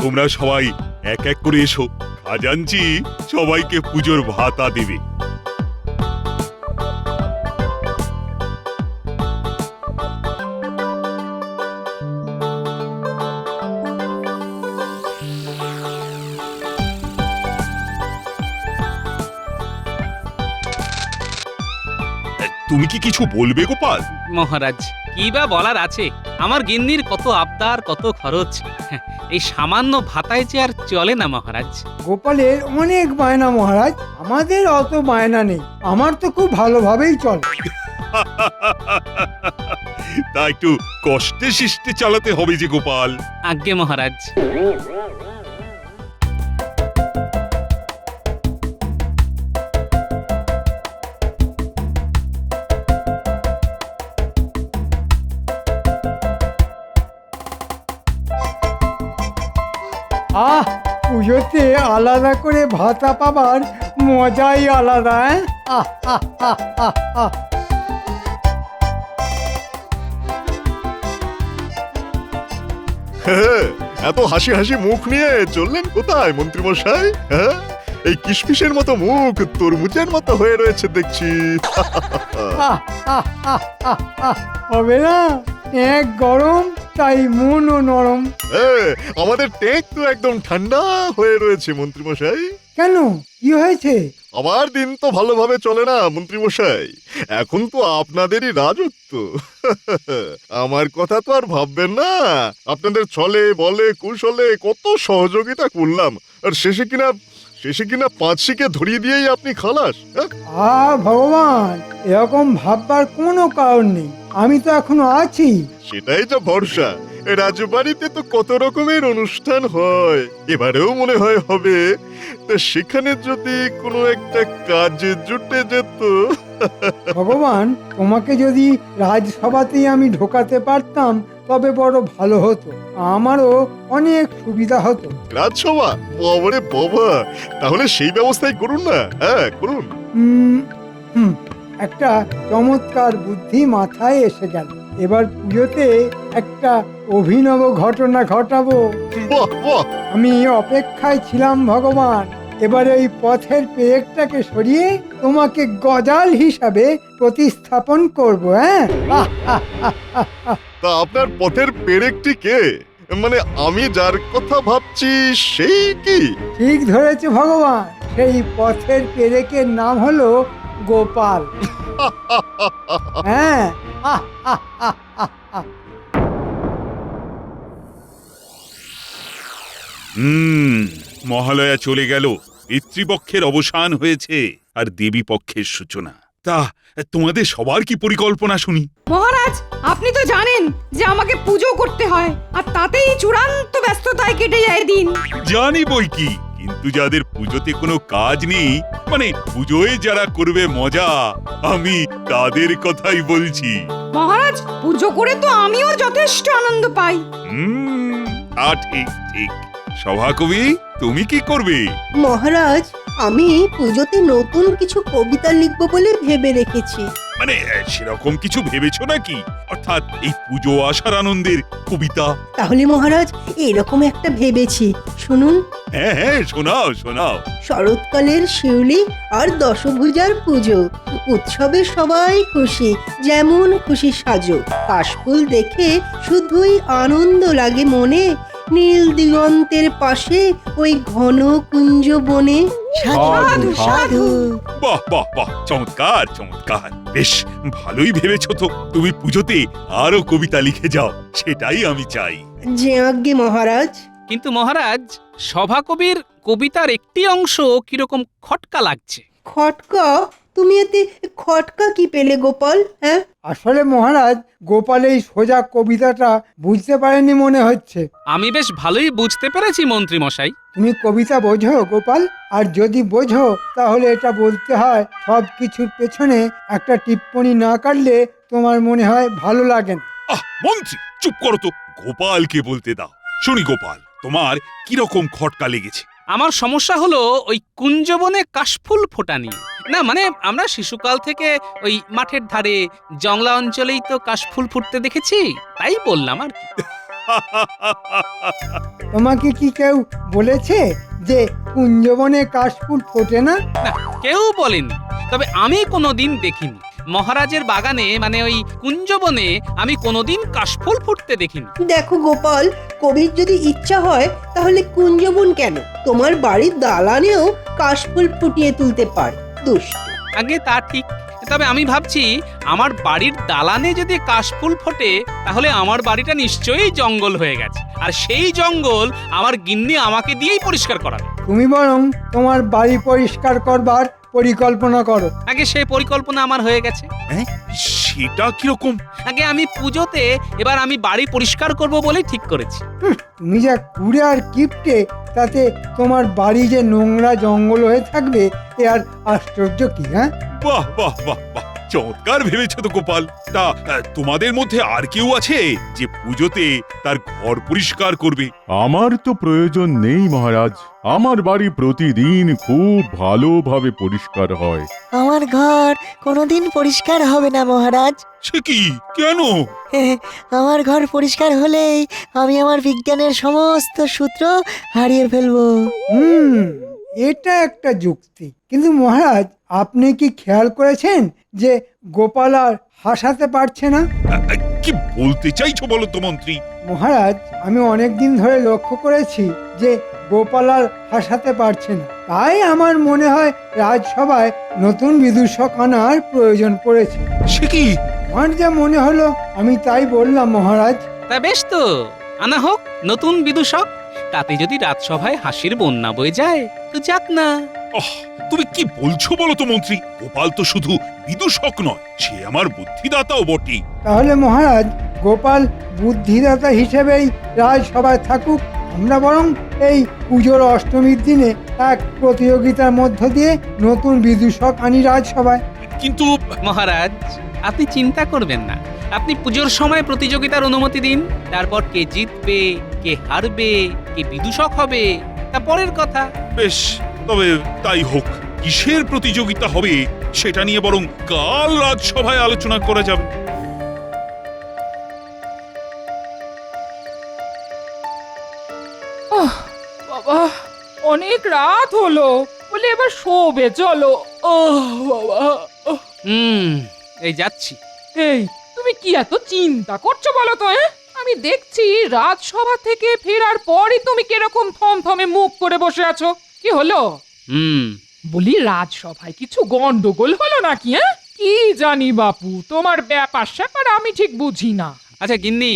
তোমরা সবাই এক এক করে এসো, খাজাঞ্চি সবাইকে পুজোর ভাতা দেবে। তুমি কি কিছু বলবে গোপাল? মহারাজ, কি বা বলার আছে, আমার গিন্নির কত আবদার, কত খরচ, এই সামান্য ভাতায় যে আর চলে না মহারাজ। গোপালের অনেক বায়না মহারাজ, আমাদের অত বায়না নেই, আমার তো খুব ভালোভাবেই চলে। তা একটু কষ্টে শিষ্টে চালাতে হবে যে গোপাল। আজ্ঞে মহারাজ। আহ, পুজোতে আলাদা করে ভাতা পাবার মজাই আলাদা। আহ আহ আহ আহ আহ। এত হাসি হাসি মুখ নিয়ে চললেন কোথায় মন্ত্রী মশাই? হ্যাঁ, এই কিশমিশের মতো মুখ তরমুজের মতো হয়ে রয়েছে দেখছি। আহ, আহ, আহ, আহ, আহ। হবে না, এক গরম তাই মনও নরম। আমাদের টেক তো একদম ঠান্ডা হয়ে রয়েছে মন্ত্রী মশাই। কেন, কি হয়েছে? আমার দিন তো ভালোভাবে চলে না মন্ত্রী মশাই, এখন তো আপনাদেরই রাজত্ব। আমার কথা তো আর ভাববেন না, আপনাদের ছলে বলে কুশলে কত সহযোগিতা করলাম, আর শেষে কিনা পাঁচশিকে ধরিয়ে দিয়েই আপনি খালাস। ভগবান, এরকম ভাববার কোনো কারণ নেই, আমি তো এখনো আছি। সেটাই তো ভরসা। রাজবাড়িতে তো কত রকমের অনুষ্ঠান হয়, এবারেও মনে হয় হবে, তা সেখানে যদি কোনো একটা কাজে জুটে যেত। ভগবান, তোমাকে যদি রাজসভাতেই আমি ঢোকাতে পারতাম তবে বড় ভালো হতো, আমারও অনেক সুবিধা হতো। রাজসভা? বাবারে বাবা, তাহলে সেই ব্যবস্থাই করুন না। হ্যাঁ, করুন। একটা চমৎকার বুদ্ধি মাথায় এসে গেল, এবার পুজোতে একটা অভিনব ঘটনা ঘটাবো। বাহ বাহ, আমি অপেক্ষায় ছিলাম ভগবান, এবার এই পথের পেরেকটাকে সরিয়ে তোমাকে গজাল হিসাবে প্রতিস্থাপন করব। হ্যাঁ, তা আপনার পথের পেরেকটি কে? মানে আমি যার কথা ভাবছি সেই কি? ঠিক ধরেছে ভগবান, সেই পথের পেরেকের নাম হলো গোপাল। হ্যাঁ, মহালয়া চলে গেল, পিতৃপক্ষের অবসান হয়েছে আর দেবী পক্ষের সূচনা। তা তোমাদের সবার কি পরিকল্পনা শুনি? মহারাজ, আপনি তো জানেন যে আমাকে পুজো করতে হয়, আর তাতেই চূড়ান্ত ব্যস্ততায় কেটে যায় দিন। জানি বই কি, কিন্তু যাদের পুজোতে কোনো কাজ নেই, মানে পুজোয় যারা করবে মজা, আমি তাদের কথাই বলছি। মহারাজ, পুজো করে তো আমিও যথেষ্ট আনন্দ পাই। ঠিক ঠিক। সভাকবি, তুমি কি করবে? মহারাজ, আমি পুজোতে নতুন কিছু কবিতা লিখব বলে ভেবে রেখেছি। মানে সেরকম কিছু ভেবেছো নাকি? অর্থাৎ এই পুজো আসার আনন্দের কবিতা? তাহলে মহারাজ, এরকম একটা ভেবেছি, শুনুন। হ্যাঁ হ্যাঁ, শোনাও শোনাও। শরৎকালের শিউলি আর দশভুজার পুজো, উৎসবে সবাই খুশি, যেমন খুশি সাজো, কাশফুল দেখে শুধুই আনন্দ লাগে মনে, নীল দিগন্তের পাশে ওই ঘন কুঞ্জ বনে। সাধু সাধু। বাহ বাহ বাহ, চমৎকার চমৎকার, বেশ ভালোই ভেবেছো তো। তুমি পুজোতে আরো কবিতা লিখে যাও, সেটাই আমি চাই। যে আজ্ঞে মহারাজ। কিন্তু মহারাজ, সভাকবির কবিতার একটি অংশ কিরকম খটকা লাগছে। খটকা? তুমি এতে খটকা কি পেলে গোপাল? হ্যাঁ, আসলে মহারাজ, গোপাল এই সোজা কবিতাটা বুঝতে পারেনি মনে হচ্ছে। আমি বেশ ভালোই বুঝতে পেরেছি মন্ত্রী মশাই। তুমি কবিতা বোঝো গোপাল? আর যদি বোঝো তাহলে এটা বলতে হয়, সব কিছুর পেছনে একটা টিপ্পনি না কাটলে তোমার মনে হয় ভালো লাগে না। মন্ত্রী চুপ করো তো, গোপালকে বলতে দাও। শুনি গোপাল, তোমার কিরকম খটকা লেগেছে? আমার সমস্যা হলো ওই কুঞ্জবনে কাশফুল ফোটা নিয়ে। না মানে আমরা শিশুকাল থেকে ওই মাঠের ধারে জংলা অঞ্চলেই তো কাশফুল ফুটতে দেখেছি, তাই বললাম আর কি। তোমাকে কি কেউ বলেছে যে কুঞ্জবনে কাশফুল ফোটে না? না, কেউ বলেনি, তবে আমি কোনোদিন দেখিনি। মহারাজের বাগানে মানে ওই কুঞ্জবনে আমি কোনোদিন কাশফুল ফুটতে দেখিনি। দেখো গোপাল, কবির যদি ইচ্ছা হয় তাহলে কুঞ্জবন কেন, তোমার বাড়ির দালানেও কাশফুল ফুটিয়ে তুলতে পারে। দুষ্ট। আগে তা ঠিক, তবে আমি ভাবছি আমার বাড়ির দালানে যদি কাশফুল ফোটে তাহলে আমার বাড়িটা নিশ্চয়ই জঙ্গল হয়ে গেছে, আর সেই জঙ্গল আমার গিন্নি আমাকে দিয়েই পরিষ্কার করাবে। তুমি বরং তোমার বাড়ি পরিষ্কার করবার পরিকল্পনা করো। আগে সেই পরিকল্পনা আমার হয়ে গেছে। হ্যাঁ, সেটা কিরকম? আগে আমি পুজোতে এবার আমি বাড়ি পরিষ্কার করব বলেই ঠিক করেছি। তুমি যা কুড়ে আর কিপটে, তাতে তোমার বাড়ি যে নোংরা জঙ্গল হয়ে থাকবে এ আর আশ্চর্য কি? হ্যাঁ, বাহ বাহ বাহ বাহ, চমৎকার ভেবেছো তো গোপাল। তা তোমাদের মধ্যে আর কেউ আছে যে পুজোতে তার ঘর পরিষ্কার করবে? আমার তো প্রয়োজন নেই মহারাজ, আমার বাড়ি প্রতিদিন খুব ভালোভাবে পরিষ্কার হয়। আমার ঘর কোনোদিন পরিষ্কার হবে না মহারাজ। সে কি, কেন? আমার ঘর পরিষ্কার হলেই আমি আমার বিজ্ঞানের সমস্ত সূত্র হারিয়ে ফেলবো। এটা একটা যুক্তি। কিন্তু মহারাজ, আপনি কি খেয়াল করেছেন যে গোপাল আর হাসাতে পারছে না? কি বলতে চাইছো বলো তো মন্ত্রী? মহারাজ, আমি অনেকদিন ধরে লক্ষ্য করেছি যে গোপাল আর হাসাতে পারছে না। তাই আমার মনে হয় রাজসভায় নতুন বিদূষক আনার প্রয়োজন পড়েছে। সে কি? আমার যা মনে হলো আমি তাই বললাম মহারাজ। তা বেশ তো, আনা হোক নতুন বিদূষক। তাতে যদি রাজসভায় হাসির বন্যা বয়ে যায় তো যাক না। তুমি কি বলছো বলো তো মন্ত্রী? গোপাল তো শুধু বিদূষক নয়, সে আমার বুদ্ধিদাতাও বটে। তাহলে মহারাজ, গোপাল বুদ্ধিদাতা হিসেবেই রাজসভায় থাকুক। আমরা বরং এই পুজোর অষ্টমীর দিনে এক প্রতিযোগিতার মধ্য দিয়ে নতুন বিদূষক আনি রাজসভায়। কিন্তু মহারাজ, আপনি চিন্তা করবেন না, আপনি পুজোর সময় প্রতিযোগিতার অনুমতি দিন। তারপর কে জিতবে, কে হারবে, কে বিদূষক হবে তা পরের কথা। বেশ, তবে তাই হোক। কিসের প্রতিযোগিতা হবে সেটা নিয়ে বরং কাল রাজসভায় আলোচনা করা যাবে। বাবা, অনেক রাত হলো, বলে এবার শোবে চলো। বাবা, এই যাচ্ছি। এই, তুমি কি এত চিন্তা করছো বলো তো? আমি দেখছি রাজসভা থেকে ফেরার পরই তুমি কিরকম থমথমে মুখ করে বসে আছো। কি হলো? বলি, রাজসভায় কিছু গন্ডগোল হলো নাকি? কি জানি বাপু, তোমার ব্যাপার স্যাপার আমি ঠিক বুঝি না। আচ্ছা গিন্নি,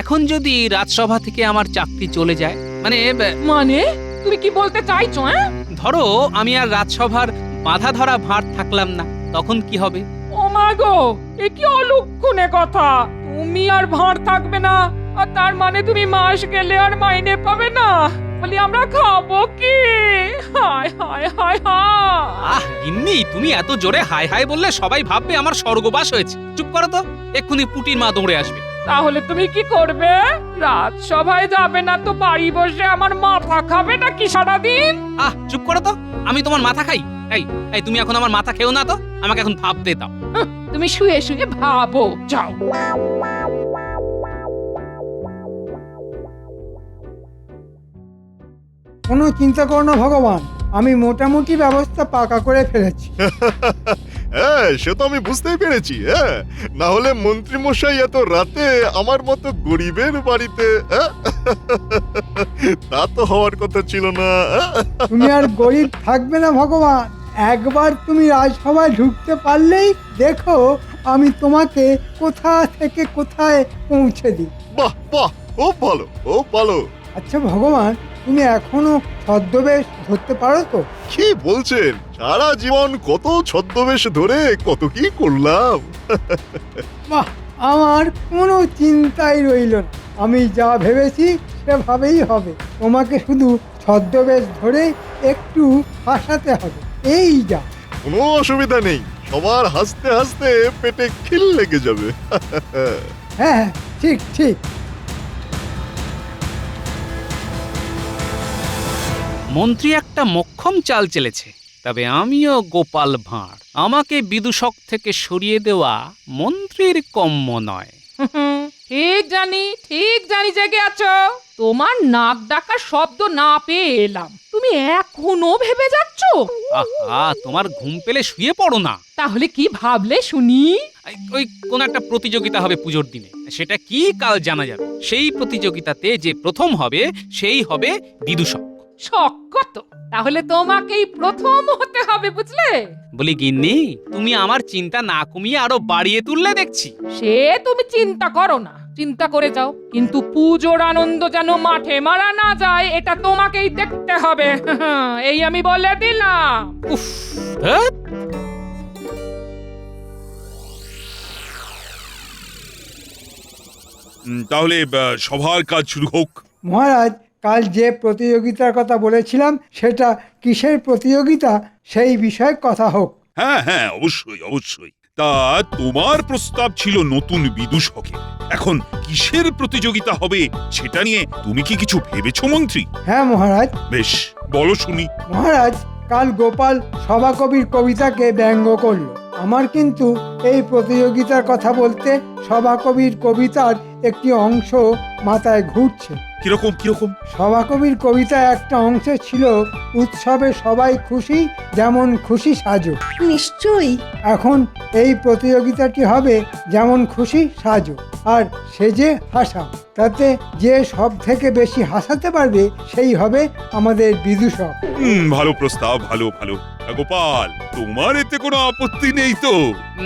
এখন যদি রাজসভা থেকে আমার চাকরি চলে যায়, মানে তুমি কি বলতে চাইছো? ধরো আমি আর রাজসভার বাধা ধরা ভার থাকলাম না, তখন কি হবে? ও মা গো, এ কি অলক্ষণে কথা! তুমি আর ভাঁড় থাকবে না, আর তার মানে তুমি মাস গেলে আর মাইনে পাবে না। বলি, আমরা খাবো কি? হায় হায় হায় হায়! গিন্নি, তুমি এত জোরে হায় হায় বললে সবাই ভাববে আমার স্বর্গবাস হয়েছে। চুপ করো তো, এক্ষুনি পুটির মা দৌড়ে আসবে। তাহলে তুমি কি করবে? রাজসভায় যাবে না তো বাড়ি বসে আমার মাথা খাবে নাকি সারাদিন? চুপ করো তো, আমি তোমার মাথা খাই? এই তুমি এখন আমার মাথা খেও না তো, আমাকে এখন ভাবতে দাও। তুমি শুয়ে শুয়ে ভাবো, যাও। কোনো চিন্তা করো না ভগবান, আমি মোটামুটি ব্যবস্থা পাকা করে ফেলেছি। হ্যাঁ, সে তো আমি বুঝতেই পেরেছি। হ্যাঁ, না হলে মন্ত্রী মশাই এত রাতে আমার মতো গরিবের বাড়িতে, তা তো হওয়ার কথা ছিল না। তুমি আর গরিব থাকবে না ভগবান। একবার তুমি রাজসভায় ঢুকতে পারলেই দেখো আমি তোমাকে কোথা থেকে কোথায় পৌঁছে দিই। বাহ বাহ, খুব ভালো, খুব ভালো। আচ্ছা ভগবান, তুমি এখনো ছদ্মবেশ ধরতে পারো তো? কি বলছেন? সারা জীবন কত ছদ্মবেশ ধরে কত কি করলাম। বাহ, আমার কোনো চিন্তাই রইল না। আমি যা ভেবেছি সেভাবেই হবে। তোমাকে শুধু ছদ্মবেশ ধরে একটু হাসাতে হবে, এই যা। কোনো অসুবিধা নেই, সবার হাসতে হাসতে পেটে খিল লেগে যাবে। হ্যাঁ, ঠিক ঠিক। মন্ত্রী একটা মোক্ষম চাল চেলেছে, তবে আমিও গোপাল ভাঁড়। আমাকে বিদূষক থেকে সরিয়ে দেওয়া মন্ত্রীর কম্য নয়। ঠিক জানি জেগে আছো। তোমার নাক ডাকার শব্দ না পেয়ে এলাম, তুমি এখনো ভেবে যাচ্ছ? আহা, তোমার ঘুম পেলে শুয়ে পড়ো না। তাহলে কি ভাবলে শুনি? ওই কোন একটা প্রতিযোগিতা হবে পুজোর দিনে, সেটা কি কাল জানা যাবে। সেই প্রতিযোগিতাতে যে প্রথম হবে সেই হবে বিদূষক। শক্কত, তাহলে তোমাকেই প্রথম হতে হবে, বুঝলে? বলি গিন্নি, তুমি আমার চিন্তা না কমিয়ে আরো বাড়িয়ে তুললে দেখছি। সে তুমি চিন্তা করো না, চিন্তা করে যাও, কিন্তু পুজোর আনন্দ যেন মাঠে মারা না যায় এটা তোমাকেই দেখতে হবে। এই আমি বলে দিলাম। উফ, ধ্যাৎ। তাহলে সবার কাজ শুরু হোক। মহারাজ, কাল যে প্রতিযোগিতার কথা বলেছিলাম সেটা কিসের প্রতিযোগিতা সেই বিষয়ে কথা হোক। হ্যাঁ হ্যাঁ, অবশ্যই অবশ্যই। তা তোমার প্রস্তাব ছিল নতুন বিদূষকের। এখন কিসের প্রতিযোগিতা হবে সেটা নিয়ে তুমি কি কিছু ভেবেছো মন্ত্রী? হ্যাঁ মহারাজ। বেশ, বলো শুনি। মহারাজ, কাল গোপাল সভাকবির কবিতাকে ব্যঙ্গ করলো। আমার কিন্তু এই প্রতিযোগিতার কথা বলতে সভাকবির কবিতার একটি অংশ মাথায় ঘুরছে। কিরকম কিরকম? সভাকবির কবিতা একটা অংশে ছিল, উৎসবে সবাই খুশি, যেমন খুশি সাজো। নিশ্চয়ই। এখন এই প্রতিযোগিতাটি হবে যেমন খুশি সাজো আর সেজে হাসাও। তাতে যে সব থেকে বেশি হাসাতে পারবে সেই হবে আমাদের বিদূষক। ভালো প্রস্তাব, ভালো ভালো। গোপাল, তোমার এতে কোনো আপত্তি নেই তো?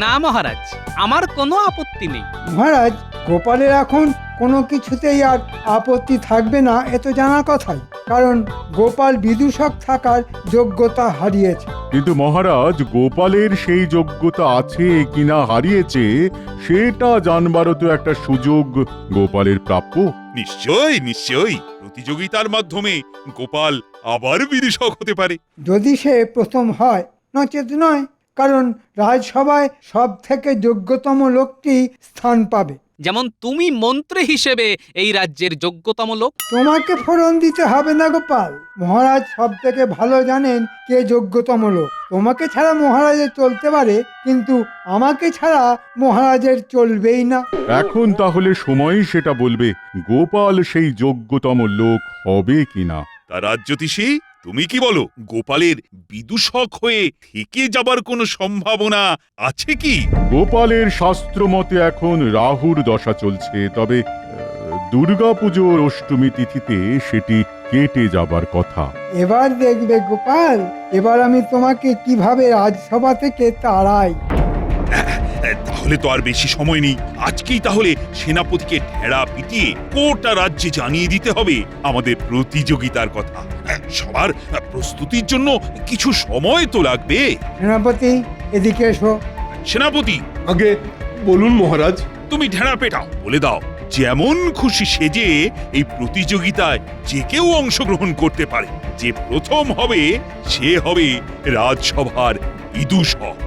না মহারাজ, আমার কোনো আপত্তি নেই। মহারাজ, গোপালের এখন কোনো কিছুতেই আর আপত্তি থাকবে না, এ তো জানা কথাই। কারণ গোপাল বিদূষক থাকার যোগ্যতা হারিয়েছে। কিন্তু মহারাজ, গোপালের সেই যোগ্যতা আছে কিনা হারিয়েছে সেটা জানবারও তো একটা সুযোগ গোপালের প্রাপ্য। নিশ্চয়ই নিশ্চয়ই, প্রতিযোগিতার মাধ্যমে গোপাল আবার বিদূষক হতে পারে। যদি সে প্রথম হয়, নচেত নয়। কারণ রাজসভায় সব থেকে যোগ্যতম লোকটি স্থান পাবে। যেমন তুমি মন্ত্রী হিসেবে এই রাজ্যের যোগ্যতম লোক। তোমাকে ফোড়ন দিতে হবে না গোপাল। মহারাজ সব থেকে ভালো জানেন কে যোগ্যতম লোক। তোমাকে ছাড়া মহারাজের চলতে পারে, কিন্তু আমাকে ছাড়া মহারাজের চলবেই না। এখন তাহলে সময়ই সেটা বলবে গোপাল সেই যোগ্যতম লোক হবে কিনা। তা রাজ্যতীষী, তুমি কি বলো? গোপালের বিদূষক হয়ে থেকে যাবার কোনো সম্ভাবনা আছে কি? গোপালের শাস্ত্র মতে এখন রাহুর দশা চলছে, তবে দুর্গাপুজোর অষ্টমী তিথিতে সেটি কেটে যাবার কথা। এবার দেখবে গোপাল, এবার আমি তোমাকে কিভাবে রাজসভা থেকে তাড়াই। তাহলে তো আর বেশি সময় নেই। আজকেই তাহলে সেনাপতিকে ঢেড়া পিটিয়ে গোটা রাজ্যে জানিয়ে দিতে হবে আমাদের প্রতিযোগিতার কথা। সবার প্রস্তুতির জন্য কিছু সময় তো লাগবে। সেনাপতি, এদিকে এসো। সেনাপতি, আগে বলুন মহারাজ। তুমি ঢেড়া পেটাও, বলে দাও যেমন খুশি সেজে এই প্রতিযোগিতায় যে কেউ অংশগ্রহণ করতে পারে। যে প্রথম হবে সে হবে রাজসভার বিদূষক।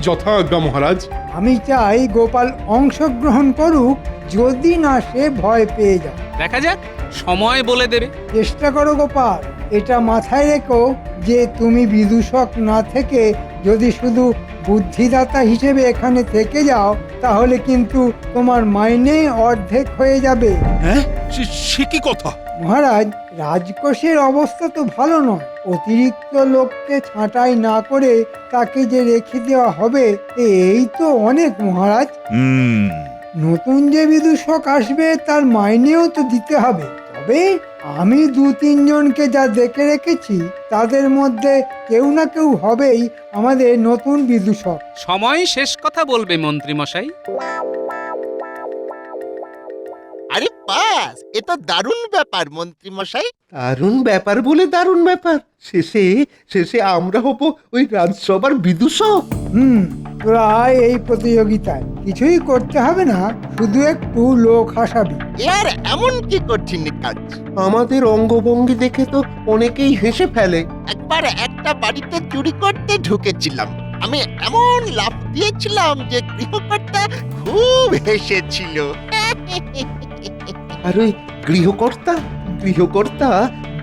যথাজ্ঞা মহারাজ। আমি চাই গোপাল অংশগ্রহণ করুক, যদি না সে ভয় পেয়ে যায়। দেখা যাক, সময় বলে দেবে। চেষ্টা করো গোপাল। এটা মাথায় রেখো যে তুমি বিদূষক না থেকে যদি শুধু বুদ্ধিদাতা হিসেবে এখানে থেকে যাও, তাহলে কিন্তু তোমার মাইনে অর্ধেক হয়ে যাবে। হ্যাঁ, সে কি কথা? মহারাজ, রাজকোষের অবস্থা তো ভালো নয়। অতিরিক্ত লোককে ছাঁটাই না করে তাকে যে রেখে দেওয়া হবে, এই তো অনেক মহারাজ। নতুন যে বিদূষক আসবে তার মাইনেও তো দিতে হবে। তবে আমি 2-3 জনকে যা দেখে রেখেছি তাদের মধ্যে কেউ না কেউ হবেই আমাদের নতুন বিদূষক। সময় শেষ কথা বলবে মন্ত্রী মশাই। আরে বাস, এ তো দারুণ ব্যাপার মন্ত্রী মশাই। দারুণ ব্যাপার বলে দারুণ ব্যাপার। শেষে শেষে আমরা হব ওই রাজসভার বিদূষক। তোরা আয় এই প্রতিযোগিতায়। কিছুই করতে হবে না, শুধু একটু লোক হাসাবি। এর এমন কি কঠিন কাজ? আমাদের অঙ্গভঙ্গি দেখে তো অনেকেই হেসে ফেলে। একবার একটা বাড়িতে চুরি করতে ঢুকেছিলাম। আমি এমন লাফ দিয়েছিলাম যে গৃহকর্তা খুব হেসেছিল। আর ওই গৃহকর্তা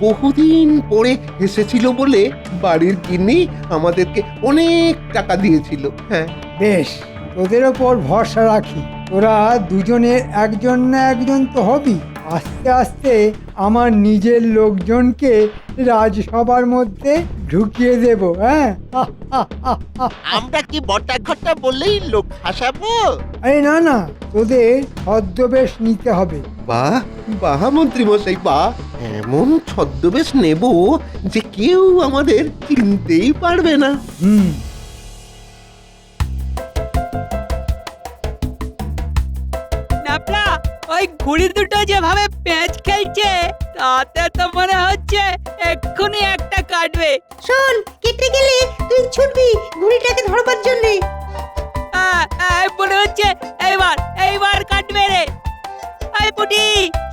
বহুদিন পরে হেসেছিল বলে বাড়ির গিন্নি আমাদেরকে অনেক টাকা দিয়েছিল। হ্যাঁ, বেশ, তোদের ওপর ভরসা রাখি। তোরা দুজনের একজন না একজন তো হবি। আস্তে আস্তে আমার নিজের লোকজনকে রাজসভার মধ্যে ঢুকিয়ে দেব। হ্যাঁ, আমরা কি বটা ঘটা বলেই লোক হাসাবো? আরে না না, তোদের ছদ্মবেশ নিতে হবে। বাহ বাহ মন্ত্রী মশাই বাহ, এমন ছদ্মবেশ নেব যে কেউ আমাদের চিনতেই পারবে না। হুম, নাপলা, ওই ঘুড়ি দুটো যেভাবে প্যাঁচ খেলছে তাতে তো মনে হচ্ছে এক্ষুনি একটা কাটবে। শোন, কেটে গেলে তুই ছুটবি ঘুড়িটাকে ধরবার জন্যে। মনে হচ্ছে এইবার কাটবে রে। আয় পুটি,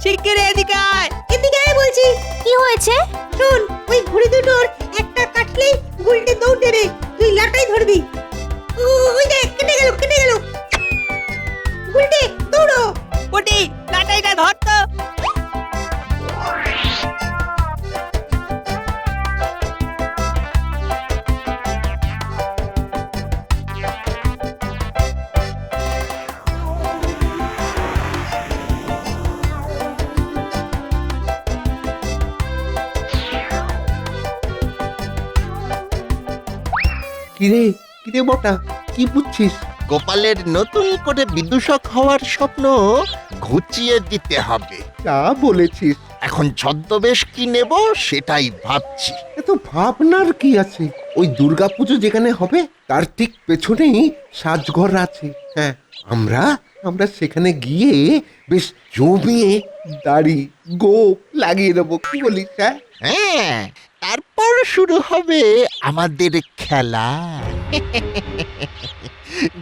শিগগির এদিকে আয়। এদিকে আয় বলছি। কি হয়েছে? শোন, ওই ঘুড়ি দুটোর একটা কাটলেই ঘুড়িটা দৌড় দেবে, তুই লাটাই ধরবি। ওই দেখ, কেটে গেল কেটে গেল। ঘুড়িতে দৌড়ো। পুটি, লাটাইটা ধর তো। কিরে কিরে বটা, কি বুঝছিস? গোপালের নতুন করে বিদূষক হওয়ার স্বপ্ন ঘুচিয়ে দিতে হবে। যা বলেছিস। এখন ছদ্মবেশ কি নেব সেটাই ভাবছি। এত ভাবনার কি আছে? ওই দুর্গাপুজো যেখানে হবে তার ঠিক পেছনেই সাজঘর আছে। হ্যাঁ, আমরা সেখানে গিয়ে বেশ জমিয়ে দাড়ি গোপ লাগিয়ে দেবো, কি বলিস? হ্যাঁ হ্যাঁ, তারপর শুরু হবে আমাদের খেলা।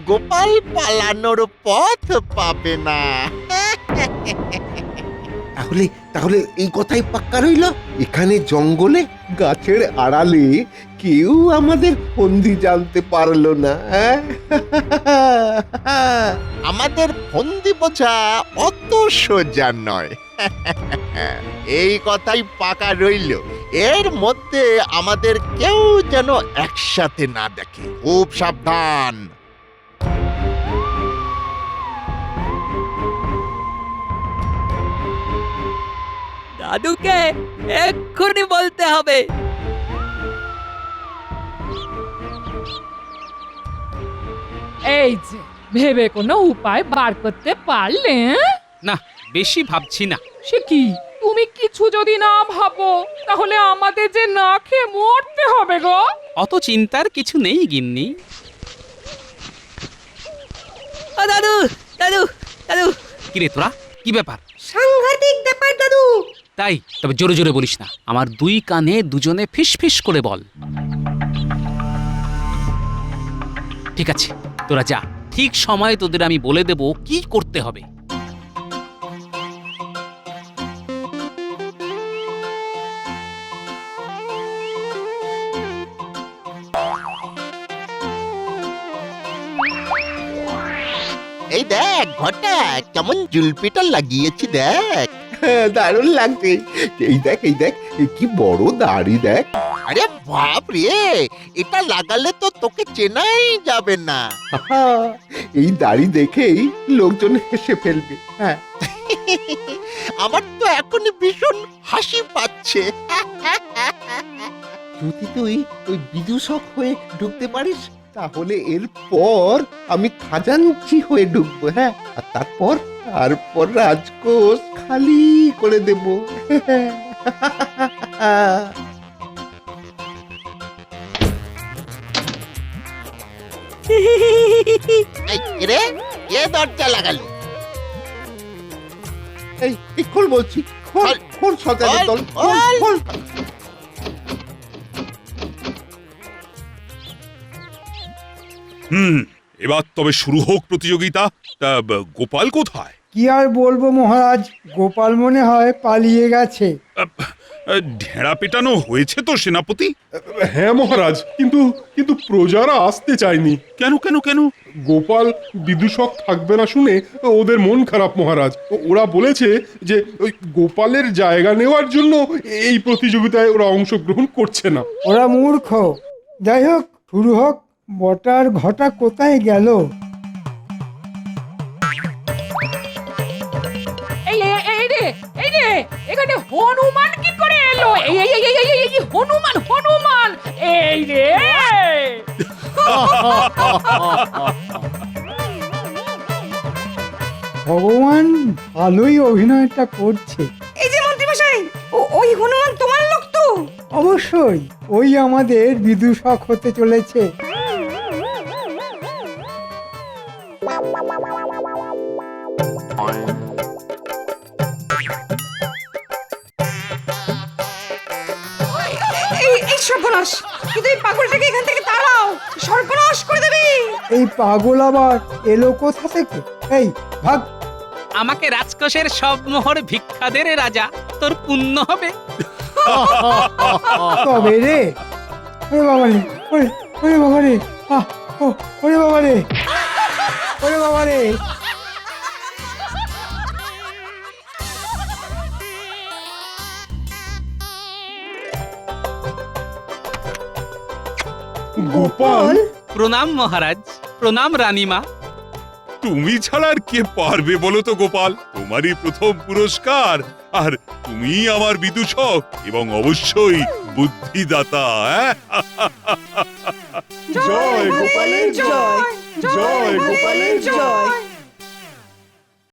গোপাল পালানোর পথ পাবে না। তাহলে তাহলে এই কথাই পাক্কা রইল, এখানে জঙ্গলে গাছের আড়ালে কেউ আমাদের ফন্দি জানতে পারলো না। হ্যাঁ? আমাদের ফন্দি বোঝা অত সোজা নয়। এই কথাই পাকা রইল। এর মধ্যে আমাদের কেউ যেন একসাথে না দেখে, খুব সাবধান। দাদুকে এক্ষুনি বলতে হবে। এই যে ভেবে কোনো উপায় বার করতে পারলে? না, বেশি ভাবছি না। সে কি, তুমি কিছু যদি না ভাবো তাহলে আমাদের যে না খেয়ে মরতে হবে গো। অত চিন্তার কিছু নেই গিন্নি। ও দাদু, দাদু, দাদু। কিরে তোরা, কি ব্যাপার? সাংঘাতিক ব্যাপার দাদু। তাই? তবে জোরে জোরে বলিস না, আমার দুই কানে দুজনে ফিস ফিস করে বল। ঠিক আছে, তোরা যা, ঠিক সময়ে তোদের আমি বলে দেব কি করতে হবে। এই দেখ ঘটা, কেমন জুলপিটা লাগিয়েছি দেখ। দারুণ লাগছে। এই দেখ এই দেখ, কি বড় দাড়ি দেখ। আরে বাপ রে, এটা লাগালে তো তোকে চেনাই যাবে না। আহা, এই দাড়ি দেখেই লোকজন হেসে ফেলবে। হ্যাঁ, আমার তো এখন ভীষণ হাসি পাচ্ছে। যদি তুই ওই বিদূষক হয়ে ঢুকতে পারিস তাহলে এরপর আমি খাজাঞ্চি হয়ে ঢুকবো। হ্যাঁ, আর তারপর রাজকোষ খালি করে দেব। এই রে, কে দরজা লাগালো? এই খোল বলছি, খোল খোল সজানের দল, খোল খোল। এবার তবে শুরু হোক প্রতিযোগিতা। তা গোপাল কোথায়? কি আর বলবো মহারাজ, গোপাল মনে হয় পালিয়ে গেছে। ঢেড়া পেটানো হয়েছে তো সেনাপতি? হ্যাঁ মহারাজ, কিন্তু কিন্তু প্রজারা আসতে চায়নি। কেন কেন কেন? গোপাল বিদূষক থাকবে না শুনে ওদের মন খারাপ মহারাজ। ওরা বলেছে যে ওই গোপালের জায়গা নেওয়ার জন্য এই প্রতিযোগিতায় ওরা অংশগ্রহণ করছে না। ওরা মূর্খ। যাই হোক, শুরু হোক। বটার ঘটা কোথায় গেল? হনুমান কি করে এলো? এই এই এই এই এই, এই হনুমান হনুমান এই রে! ভগবান ভালোই অভিনয়টা করছে। এই যে মন্ত্রীমশাই, ওই হনুমান তোমার লোক তো? অবশ্যই ওই আমাদের বিদূষক হতে চলেছে। এই সর্বনাশ! কিন্তু এই পাগলটাকে এখান থেকে তাড়াও, সর্বনাশ করে দেবে। এই পাগল আবার এলো কোথা থেকে? এই ভাগ! আমাকে রাজকোষের সব মোহর ভিক্ষা দে রে রাজা, তোর পুণ্য হবে। তবে রে, ওরে বাবা রে, ওরে ওরে বাবা রে, ওরে বাবা রে, ওরে বাবা রে। গোপাল প্রণাম মহারাজ, প্রণাম রানীমা। তুমি ছাড়া আর কে পারবে বলো তো গোপাল? তোমারই প্রথম পুরস্কার, আর তুমি আমার বিদূষক এবং অবশ্যই বুদ্ধিদাতা। জয় গোপালের জয়, জয় গোপালের জয়।